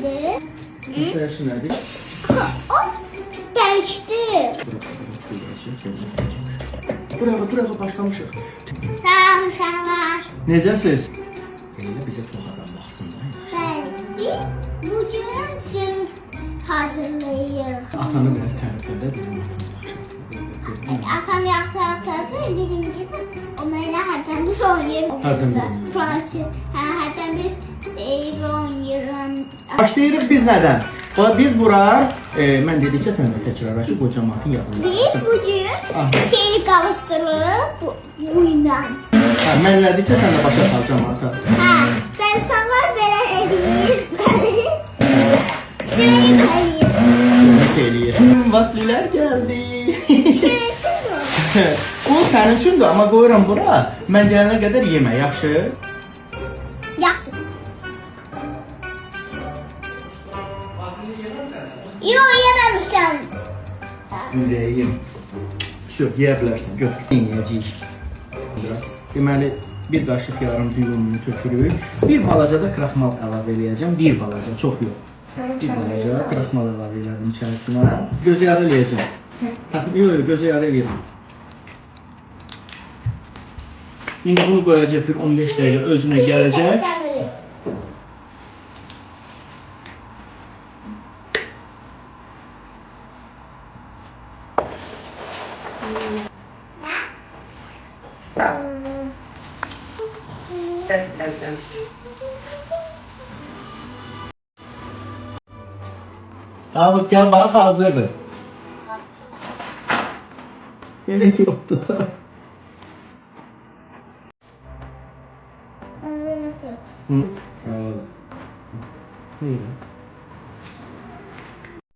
nedir? Yaşı nədir? O bərkdir. Burağa başlamışıq. Salam uşaqlar. Necəsiz? Elə bizə çox adam baxsın da. Bəli, biz bugün sinif hazırlayırıq. Atanı biraz tərif edə bizim atamız yaxşı. Atam yaxşı atadır. Birinci də o mənə hərdən bir oynayır. Hərdən bir oynayır. Fransız. Hərdən bir oynayıram. Başlayırıq biz nədən? Biz bura, mən dedikcə sən də təkrarla ki, qoca matın yadında. Biz bugün seni qavuşdururuq bu ilə. Mən dedikcə sən də başa sal cəmaata. Insanlar belə edir. Sürəyim eləyir. Sürət eləyir. Vaxtlılar gəldi. Sürəsin mi? Bu sənin üçündür, amma qoyuram bura. Mən gələnə qədər yemə, yaxşı? Yaxşı. Yox, yeməmişəm. Ürəyim. Всё, yeyə bilərsən, götür. Yiyəcəyik. Biraz. Deməli, bir qaşıq yarım düyününü tökürük. Bir balaca da kraxmal əlavə eləyəcəm. Bir balaca, çox yox. Bir balaca kraxmal əlavə elədim içərisinə. Gözü yarı eləyəcəm. Yox, gözü yarı eləyəcəm. İndi bunu qoyacaq bir 15 dəqiqə özünə gələcək. Davut gel bak hazırdır. Gerek yoktu. Hı. Neydi?